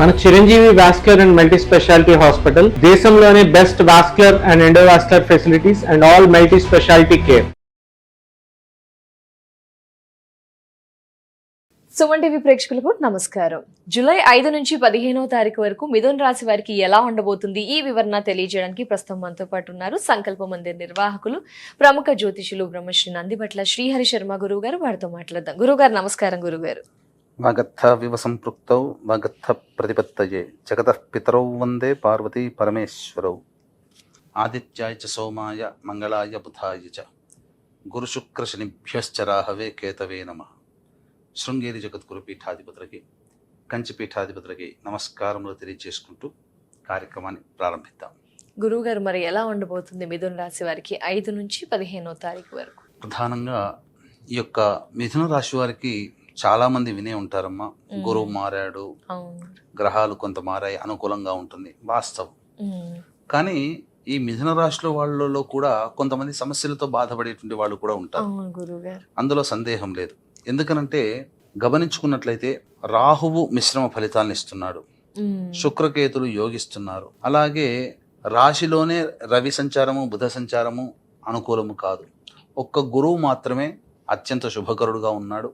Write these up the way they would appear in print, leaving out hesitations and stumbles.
మన Chiranjeevi vascular and multi speciality hospital దేశంలోనే best vascular and endovascular facilities and all multi speciality care. Suman TV ప్రేక్షకులకు నమస్కారం. July 5 నుంచి 15వ తారీఖు వరకు మిథున రాశి వారికి ఎలా ఉండబోతుంది ఈ వివరణ తెలియజేయడానికి ప్రస్తుతం మనతో పాటు ఉన్నారు సంకల్ప మందిర్ నిర్వాహకులు, ప్రముఖ జ్యోతిషులు బ్రహ్మశ్రీ నందిబట్ల శ్రీహరి శర్మ గురువు గారు. వారితో మాట్లాడదాం. గురుగారు నమస్కారం. గురుగారు, వాగర్థ వివ సంపృక్తౌ వాగర్థ ప్రతిపత్తయే జగతః పితరౌ వందే పార్వతీ పరమేశ్వరౌ. ఆదిత్యాయ చ సోమాయ మంగళాయ బుధాయ చ గురుశుక్ర శనిభ్యశ్చ రాహవే కేతవే నమః. శృంగేరి జగద్గురు పీఠాధిపతులకి, కంచి పీఠాధిపతులకి నమస్కారములు తెలియజేసుకుంటూ కార్యక్రమాన్ని ప్రారంభిద్దాం. గురువు గారు, మరి ఎలా ఉండబోతుంది మిథున రాశి వారికి 5 నుంచి 15వ తారీఖు వరకు? ప్రధానంగా ఈ యొక్క మిథున రాశి వారికి చాలా మంది వినే ఉంటారమ్మా, గురువు మారాడు, గ్రహాలు కొంత మారాయి, అనుకూలంగా ఉంటుంది, వాస్తవం. కానీ ఈ మిథున రాశిలో వాళ్ళలో కూడా కొంతమంది సమస్యలతో బాధపడేటువంటి వాళ్ళు కూడా ఉంటారు, అందులో సందేహం లేదు. ఎందుకనంటే గమనించుకున్నట్లయితే రాహువు మిశ్రమ ఫలితాలను ఇస్తున్నాడు, శుక్రకేతులు యోగిస్తున్నారు. అలాగే రాశిలోనే రవి సంచారము, బుధ సంచారము అనుకూలము కాదు. ఒక్క గురువు మాత్రమే అత్యంత శుభకరుడుగా ఉన్నాడు.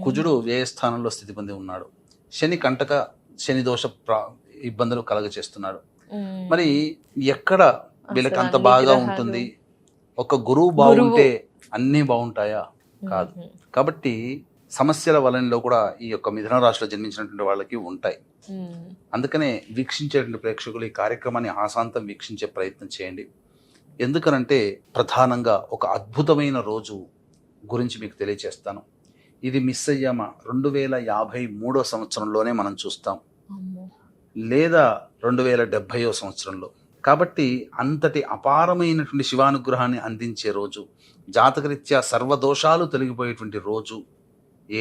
కుజుడు వ్యయ స్థానంలో స్థితి పొంది ఉన్నాడు. శని కంటక, శని దోష ఇబ్బందులు కలగచేస్తున్నాడు. మరి ఎక్కడ వీళ్ళకి అంత బాగా ఉంటుంది? ఒక గురువు బాగుంటే అన్నీ బాగుంటాయా? కాదు. కాబట్టి సమస్యల వలనలో కూడా ఈ యొక్క మిథున రాశిలో జన్మించినటువంటి వాళ్ళకి ఉంటాయి. అందుకనే వీక్షించేటువంటి ప్రేక్షకులు ఈ కార్యక్రమాన్ని ఆశాంతం వీక్షించే ప్రయత్నం చేయండి. ఎందుకనంటే ప్రధానంగా ఒక అద్భుతమైన రోజు గురించి మీకు తెలియజేస్తాను. ఇది మిస్ అయ్యామా 2053 సంవత్సరంలోనే మనం చూస్తాం, లేదా 2070 సంవత్సరంలో. కాబట్టి అంతటి అపారమైనటువంటి శివానుగ్రహాన్ని అందించే రోజు, జాతకరీత్యా సర్వదోషాలు తొలగిపోయేటువంటి రోజు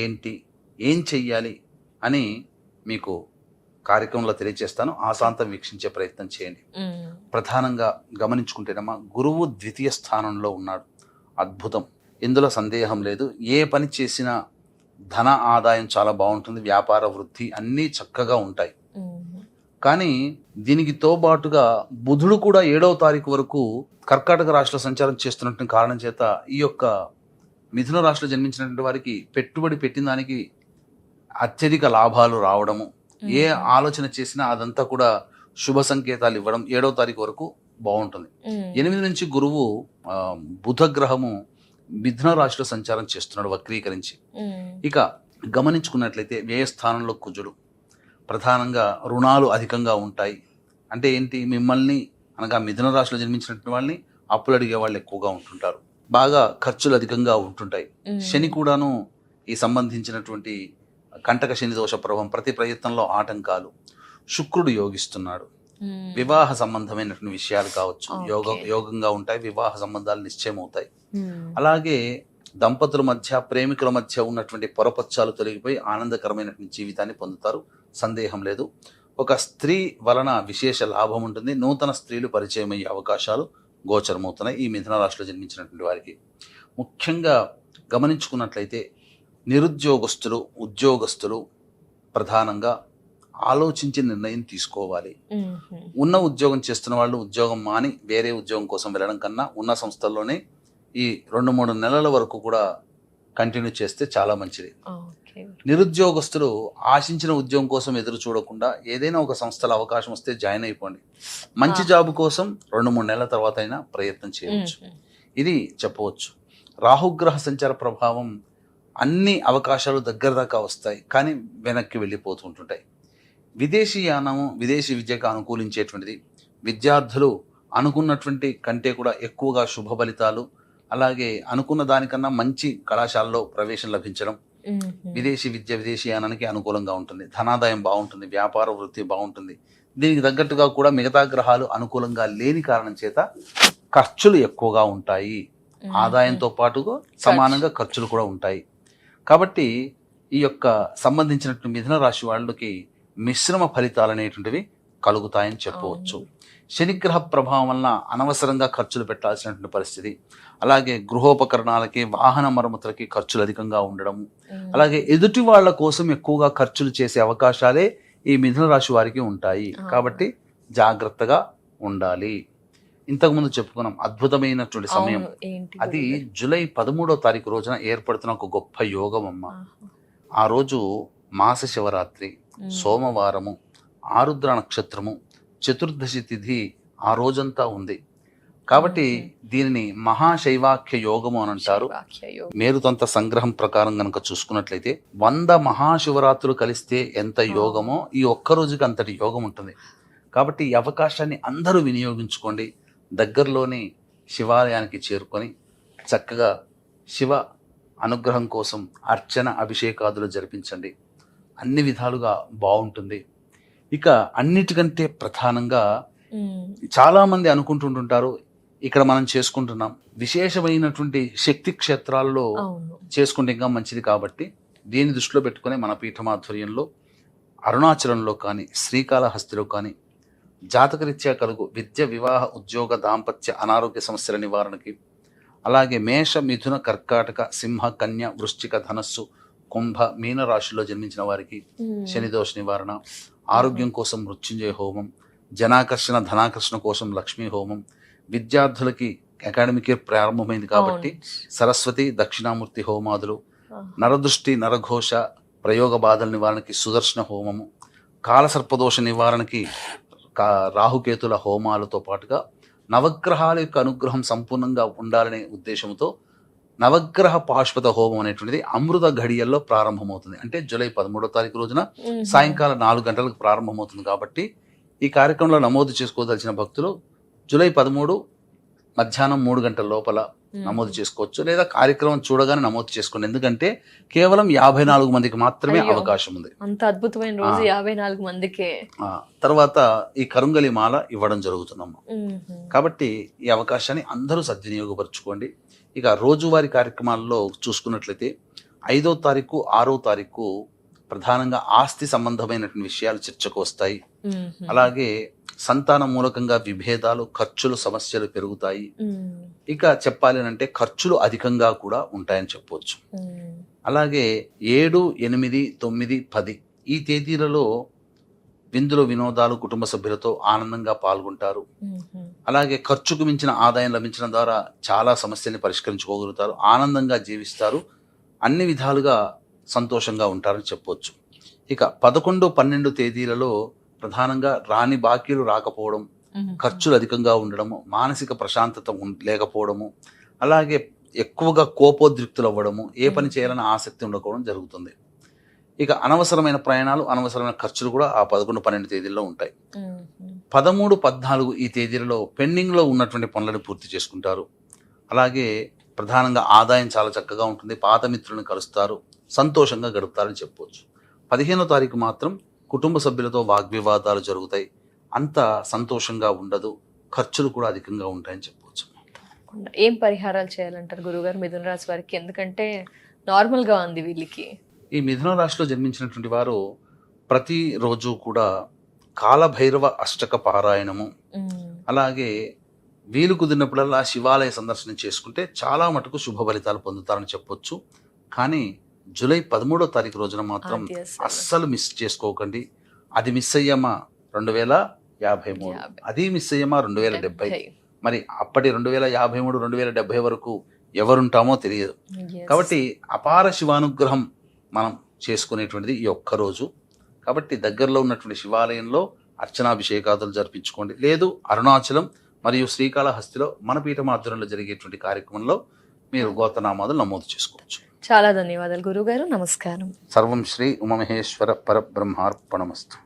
ఏంటి, ఏం చెయ్యాలి అని మీకు కార్యక్రమంలో తెలియజేస్తాను. ఆశాంతం వీక్షించే ప్రయత్నం చేయండి. ప్రధానంగా గమనించుకుంటేనమ్మా, గురువు ద్వితీయ స్థానంలో ఉన్నాడు, అద్భుతం, ఇందులో సందేహం లేదు. ఏ పని చేసినా ధన ఆదాయం చాలా బాగుంటుంది, వ్యాపార వృద్ధి అన్నీ చక్కగా ఉంటాయి. కానీ దీనికి తోబాటుగా బుధుడు కూడా 7వ తారీఖు వరకు కర్కాటక రాశిలో సంచారం చేస్తున్నటువంటి కారణం చేత ఈ యొక్క మిథున రాశిలో జన్మించినటువంటి వారికి పెట్టుబడి పెట్టిన దానికి అత్యధిక లాభాలు రావడము, ఏ ఆలోచన చేసినా అదంతా కూడా శుభ సంకేతాలు ఇవ్వడం 7వ తారీఖు వరకు బాగుంటుంది. 8 నుంచి గురువు బుధ గ్రహము మిథున రాశిలో సంచారం చేస్తున్నాడు వక్రీకరించి. ఇక గమనించుకున్నట్లయితే వ్యయస్థానంలో కుజుడు, ప్రధానంగా రుణాలు అధికంగా ఉంటాయి. అంటే ఏంటి? మిమ్మల్ని అనగా మిథున రాశిలో జన్మించినటువంటి వాళ్ళని అప్పులు అడిగే వాళ్ళు ఎక్కువగా ఉంటుంటారు, బాగా ఖర్చులు అధికంగా ఉంటుంటాయి. శని కూడాను ఈ సంబంధించినటువంటి కంటక శని దోష ప్రభావం, ప్రతి ప్రయత్నంలో ఆటంకాలు. శుక్రుడు యోగిస్తున్నాడు, వివాహ సంబంధమైనటువంటి విషయాలు కావచ్చు యోగంగా ఉంటాయి, వివాహ సంబంధాలు నిశ్చయం అవుతాయి. అలాగే దంపతుల మధ్య, ప్రేమికుల మధ్య ఉన్నటువంటి పొరపచ్చాలు తొలగిపోయి ఆనందకరమైనటువంటి జీవితాన్ని పొందుతారు, సందేహం లేదు. ఒక స్త్రీ వలన విశేష లాభం ఉంటుంది, నూతన స్త్రీలు పరిచయం అయ్యే అవకాశాలు గోచరమవుతున్నాయి ఈ మిథున రాశిలో జన్మించినటువంటి వారికి. ముఖ్యంగా గమనించుకున్నట్లయితే నిరుద్యోగస్తులు, ఉద్యోగస్తులు ప్రధానంగా ఆలోచించి నిర్ణయం తీసుకోవాలి. ఉన్న ఉద్యోగం చేస్తున్న వాళ్ళు ఉద్యోగం మాని వేరే ఉద్యోగం కోసం వెళ్ళడం కన్నా ఉన్న సంస్థల్లోనే ఈ 2-3 నెలల వరకు కూడా కంటిన్యూ చేస్తే చాలా మంచిది. నిరుద్యోగస్తులు ఆశించిన ఉద్యోగం కోసం ఎదురు చూడకుండా ఏదైనా ఒక సంస్థలో అవకాశం వస్తే జాయిన్ అయిపోండి. మంచి జాబ్ కోసం 2-3 నెలల తర్వాత అయినా ప్రయత్నం చేయవచ్చు, ఇది చెప్పవచ్చు. రాహుగ్రహ సంచార ప్రభావం అన్ని అవకాశాలు దగ్గర దాకా వస్తాయి, కానీ వెనక్కి వెళ్ళిపోతుంటుంటాయి. విదేశీయానము, విదేశీ విద్యకు అనుకూలించేటువంటిది. విద్యార్థులు అనుకున్నటువంటి కంటే కూడా ఎక్కువగా శుభ ఫలితాలు, అలాగే అనుకున్న దానికన్నా మంచి కళాశాలలో ప్రవేశం లభించడం, విదేశీ విద్య, విదేశీయానానికి అనుకూలంగా ఉంటుంది. ధనాదాయం బాగుంటుంది, వ్యాపార వృద్ధి బాగుంటుంది. దీనికి తగ్గట్టుగా కూడా మిగతా గ్రహాలు అనుకూలంగా లేని కారణం చేత ఖర్చులు ఎక్కువగా ఉంటాయి, ఆదాయంతో పాటుగా సమానంగా ఖర్చులు కూడా ఉంటాయి. కాబట్టి ఈ యొక్క సంబంధించినటువంటి మిథున రాశి వాళ్ళకి మిశ్రమ ఫలితాలు అనేటువంటివి కలుగుతాయని చెప్పవచ్చు. శనిగ్రహ ప్రభావం వలన అనవసరంగా ఖర్చులు పెట్టాల్సినటువంటి పరిస్థితి, అలాగే గృహోపకరణాలకి, వాహన మరమ్మతులకి ఖర్చులు అధికంగా ఉండడం, అలాగే ఎదుటి వాళ్ళ కోసం ఎక్కువగా ఖర్చులు చేసే అవకాశాలే ఈ మిథున రాశి వారికి ఉంటాయి. కాబట్టి జాగ్రత్తగా ఉండాలి. ఇంతకుముందు చెప్పుకున్నాం అద్భుతమైనటువంటి సమయం. అవును, ఏంటి అది గురువుగారు? జూలై 13వ తారీఖు రోజున ఏర్పడుతున్న ఒక గొప్ప యోగం అమ్మ. ఆ రోజు మాస శివరాత్రి, సోమవారము, ఆరుద్ర నక్షత్రము, చతుర్దశి తిథి ఆ రోజంతా ఉంది. కాబట్టి దీనిని మహాశైవాఖ్య యోగము అని అంటారు. వాక్యయోగం. మేరుతంత్ర సంగ్రహం ప్రకారం గనక చూసుకున్నట్లయితే 100 మహాశివరాత్రులు కలిస్తే ఎంత యోగమో ఈ ఒక్క రోజుకి అంతటి యోగం ఉంటుంది. కాబట్టి ఈ అవకాశాన్ని అందరూ వినియోగించుకోండి. దగ్గరలోని శివాలయానికి చేరుకొని చక్కగా శివ అనుగ్రహం కోసం అర్చన అభిషేకాదులు జరిపించండి. అన్ని విధాలుగా బాగుంటుంది. ఇక అన్నిటికంటే ప్రధానంగా చాలా మంది అనుకుంటుంటారు, ఇక్కడ మనం చేసుకుంటున్నాం విశేషమైనటువంటి శక్తి క్షేత్రాల్లో అవును. చేసుకుంటే ఇంకా మంచిది. కాబట్టి దీన్ని దృష్టిలో పెట్టుకుని మన పీఠమాధ్వర్యంలో అరుణాచలంలో కానీ శ్రీకాళహస్తిలో కానీ జాతకరీత్యా కలుగు విద్య, వివాహ, ఉద్యోగ, దాంపత్య, అనారోగ్య సమస్యల నివారణకి, అలాగే మేష, మిథున, కర్కాటక, సింహ, కన్య, వృశ్చిక, ధనస్సు, కుంభ, మీన రాశుల్లో జన్మించిన వారికి శనిదోష నివారణ, ఆరోగ్యం కోసం మృత్యుంజయ హోమం, జనాకర్షణ, ధనాకర్షణ కోసం లక్ష్మీ హోమం, విద్యార్థులకి అకాడమిక్ ఇయర్ ప్రారంభమైంది కాబట్టి సరస్వతి, దక్షిణామూర్తి హోమాదులు, నరదృష్టి, నరఘోష, ప్రయోగ బాధల నివారణకి సుదర్శన హోమము, కాలసర్పదోష నివారణకి రాహుకేతుల హోమాలతో పాటుగా నవగ్రహాల యొక్క అనుగ్రహం సంపూర్ణంగా ఉండాలనే ఉద్దేశంతో నవగ్రహ పాశుపత హోమం అనేటువంటిది అమృత ఘడియల్లో ప్రారంభమవుతుంది. అంటే జూలై 13వ తారీఖు రోజున సాయంకాలం 4 గంటలకు ప్రారంభమవుతుంది. కాబట్టి ఈ కార్యక్రమంలో నమోదు చేసుకోదలిచిన భక్తులు జూలై 13 మధ్యాహ్నం 3 గంటల లోపల నమోదు చేసుకోవచ్చు, లేదా కార్యక్రమం చూడగానే నమోదు చేసుకోండి. ఎందుకంటే కేవలం 54 మందికి మాత్రమే అవకాశం ఉంది. అంత అద్భుతమైన రోజు 54 మందికే. తర్వాత ఈ కరుంగలి మాల ఇవ్వడం జరుగుతుందమ్మా. కాబట్టి ఈ అవకాశాన్ని అందరూ సద్వినియోగపరచుకోండి. ఇక రోజువారీ కార్యక్రమాల్లో చూసుకున్నట్లయితే 5వ తారీఖు, 6వ తారీఖు ప్రధానంగా ఆస్తి సంబంధమైనటువంటి విషయాలు చర్చకు వస్తాయి. అలాగే సంతాన మూలకంగా విభేదాలు, ఖర్చులు, సమస్యలు పెరుగుతాయి. ఇక చెప్పాలి అంటే ఖర్చులు అధికంగా కూడా ఉంటాయని చెప్పవచ్చు. అలాగే 7, 8, 9, 10 ఈ తేదీలలో విందులు, వినోదాలు, కుటుంబ సభ్యులతో ఆనందంగా పాల్గొంటారు. అలాగే ఖర్చుకు మించిన ఆదాయం లభించడం ద్వారా చాలా సమస్యల్ని పరిష్కరించుకోగలుగుతారు, ఆనందంగా జీవిస్తారు, అన్ని విధాలుగా సంతోషంగా ఉంటారని చెప్పవచ్చు. ఇక 11, 12 తేదీలలో ప్రధానంగా రాని బాకీలు రాకపోవడం, ఖర్చులు అధికంగా ఉండడము, మానసిక ప్రశాంతత లేకపోవడము, అలాగే ఎక్కువగా కోపోద్రిక్తులు అవ్వడము, ఏ పని చేయాలని ఆసక్తి ఉండకపోవడం జరుగుతుంది. ఇక అనవసరమైన ప్రయాణాలు, అనవసరమైన ఖర్చులు కూడా ఆ 11, 12 తేదీల్లో ఉంటాయి. 13, 14 ఈ తేదీలలో పెండింగ్లో ఉన్నటువంటి పనులను పూర్తి చేసుకుంటారు. అలాగే ప్రధానంగా ఆదాయం చాలా చక్కగా ఉంటుంది, పాత మిత్రులను కలుస్తారు, సంతోషంగా గడుపుతారని చెప్పవచ్చు. 15వ తారీఖు మాత్రం కుటుంబ సభ్యులతో వాగ్వివాదాలు జరుగుతాయి, అంత సంతోషంగా ఉండదు, ఖర్చులు కూడా అధికంగా ఉంటాయని చెప్పవచ్చు. ఏం పరిహారాలు చేయాలంటారు గురుగారు మిథున రాశి వారికి? ఎందుకంటే నార్మల్ గా ఉంది వీళ్ళకి. ఈ మిథున రాశిలో జన్మించినటువంటి వారు ప్రతిరోజు కూడా కాలభైరవ అష్టక పారాయణము, అలాగే వీలు కుదిరినప్పుడల్లా శివాలయ సందర్శనం చేసుకుంటే చాలా మటుకు శుభ ఫలితాలు పొందుతారని చెప్పొచ్చు. కానీ జూలై 13వ తారీఖు రోజున మాత్రం అస్సలు మిస్ చేసుకోకండి. అది మిస్ అయ్యామా 2053, అది మిస్ అయ్యామా 2070. మరి అప్పటి 2053, 2070 వరకు ఎవరుంటామో తెలియదు. కాబట్టి అపార శివానుగ్రహం మనం చేసుకునేటువంటిది ఈ ఒక్క రోజు. కాబట్టి దగ్గరలో ఉన్నటువంటి శివాలయంలో అర్చనాభిషేకాదులు జరిపించుకోండి. లేదు అరుణాచలం మరియు శ్రీకాళహస్తిలో మన పీఠమాధ్వర్యంలో జరిగేటువంటి కార్యక్రమంలో మీరు గోత్రనామాదులు నమోదు చేసుకోవచ్చు. చాలా ధన్యవాదాలు గురుగారు. నమస్కారం. సర్వం శ్రీ ఉమామహేశ్వర పరబ్రహ్మార్పణమస్తు.